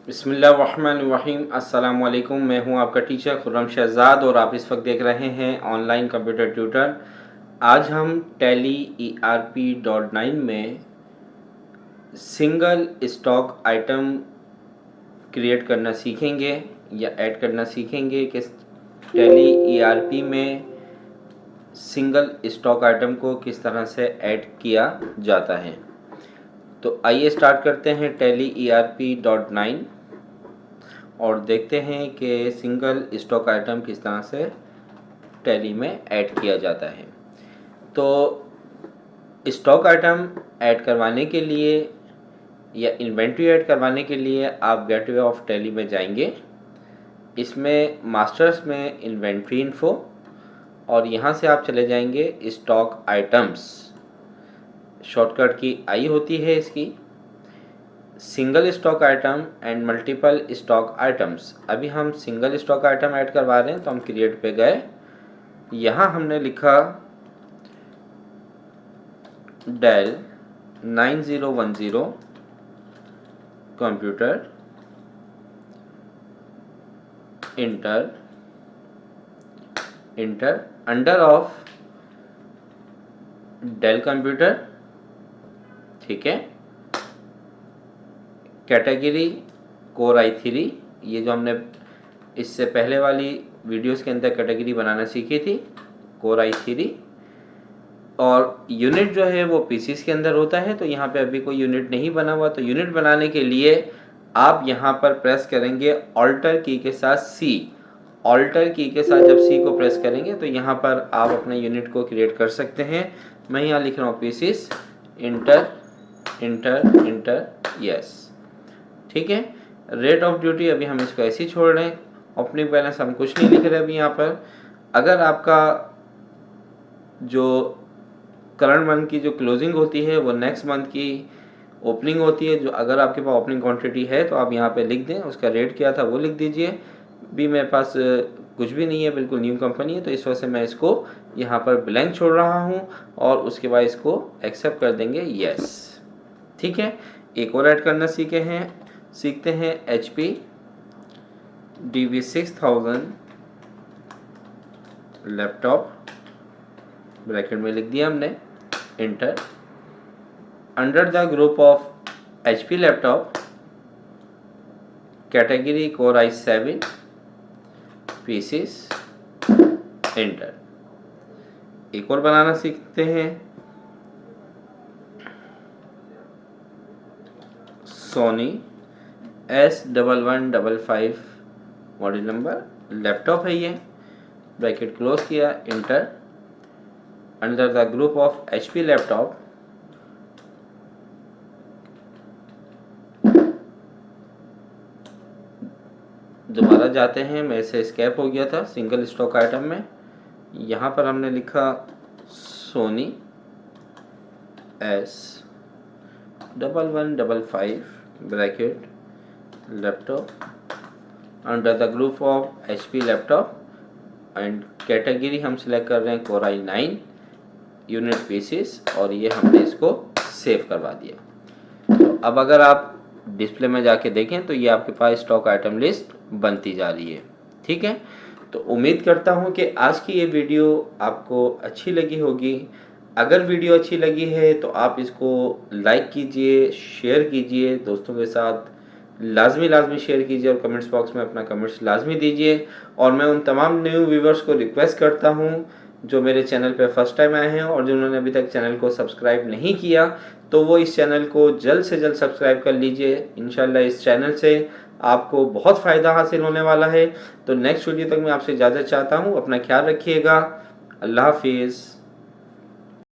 बिस्मिल्लाहिर्रहमानिर्रहीम। अस्सलाम वालेकुम। मैं हूं आपका टीचर खुर्रम शहजाद और आप इस वक्त देख रहे हैं ऑनलाइन कंप्यूटर ट्यूटर। आज हम टैली ERP.9 में सिंगल स्टॉक आइटम क्रिएट करना सीखेंगे या ऐड करना सीखेंगे कि टैली ERP में सिंगल स्टॉक आइटम को किस तरह से ऐड किया जाता है। तो आइए स्टार्ट करते हैं टैली ERP.9 और देखते हैं कि सिंगल स्टॉक आइटम किस तरह से टैली में ऐड किया जाता है। तो स्टॉक आइटम ऐड करवाने के लिए या इन्वेंट्री ऐड करवाने के लिए आप गेटवे ऑफ टैली में जाएंगे। इसमें मास्टर्स में इन्वेंट्री इन्फो और यहाँ से आप चले जाएंगे स्टॉक आइटम्स। शॉर्टकट की आई होती है इसकी single stock item and multiple stock items. अभी हम सिंगल स्टॉक आइटम ऐड करवा रहे हैं तो हम क्रिएट पे गए। यहाँ हमने लिखा Dell 9010 computer, enter under of Dell computer, ठीक है। कैटेगरी कोर i3, ये जो हमने इससे पहले वाली वीडियोस के अंदर कैटेगरी बनाना सीखी थी, कोर i3। और यूनिट जो है वो पीसीस के अंदर होता है, तो यहाँ पे अभी कोई यूनिट नहीं बना हुआ। तो यूनिट बनाने के लिए आप यहाँ पर प्रेस करेंगे ऑल्टर की के साथ सी। ऑल्टर की के साथ जब सी को प्रेस करेंगे तो यहाँ पर आप अपने यूनिट को क्रिएट कर सकते हैं। मैं यहाँ लिख रहा हूँ PCs enter enter enter, yes, ठीक है। रेट ऑफ ड्यूटी अभी हम इसको ऐसे ही छोड़ रहे हैं। ओपनिंग बैलेंस हम कुछ नहीं लिख रहे अभी यहाँ पर। अगर आपका जो करंट मंथ की जो क्लोजिंग होती है वो नेक्स्ट मंथ की ओपनिंग होती है, जो अगर आपके पास ओपनिंग क्वांटिटी है तो आप यहाँ पे लिख दें, उसका रेट क्या था वो लिख दीजिए। भी मेरे पास कुछ भी नहीं है, बिल्कुल न्यू कंपनी है, तो इस वजह से मैं इसको यहाँ पर ब्लैंक छोड़ रहा हूँ और उसके बाद इसको एक्सेप्ट कर देंगे, यस, ठीक है। एक और ऐड करना सीखते हैं HP DV6000 लैपटॉप, ब्रैकेट में लिख दिया हमने, enter under the group of HP laptop, category core i7, PCs, enter. एक और बनाना सीखते हैं Soni S1155 model number, laptop है ये, ब्रैकेट क्लोज किया, inter under the group of HP laptop, दोबारा जाते हैं, मेरे से स्कैप हो गया था सिंगल स्टॉक आइटम में। यहाँ पर हमने लिखा Sony S1155 bracket laptop under the group of HP laptop and category हम सिलेक्ट कर रहे हैं कोर i9, यूनिट पीसीस, और ये हमने इसको सेव करवा दिया। तो अब अगर आप डिस्प्ले में जाके देखें तो ये आपके पास स्टॉक आइटम लिस्ट बनती जा रही है, ठीक है। तो उम्मीद करता हूँ कि आज की ये वीडियो आपको अच्छी लगी होगी। अगर वीडियो अच्छी लगी है तो आप इसको लाइक कीजिए, शेयर कीजिए दोस्तों के साथ, लाजमी शेयर कीजिए और कमेंट्स बॉक्स में अपना कमेंट्स लाजमी दीजिए। और मैं उन तमाम न्यू व्यूवर्स को रिक्वेस्ट करता हूँ जो मेरे चैनल पे फर्स्ट टाइम आए हैं और जिन्होंने अभी तक चैनल को सब्सक्राइब नहीं किया, तो वो इस चैनल को जल्द से जल्द सब्सक्राइब कर लीजिए। इंशाल्लाह इस चैनल से आपको बहुत फ़ायदा हासिल होने वाला है। तो नेक्स्ट वीडियो तक मैं आपसे इजाज़त चाहता हूँ। अपना ख्याल रखिएगा। अल्लाह हाफिज़।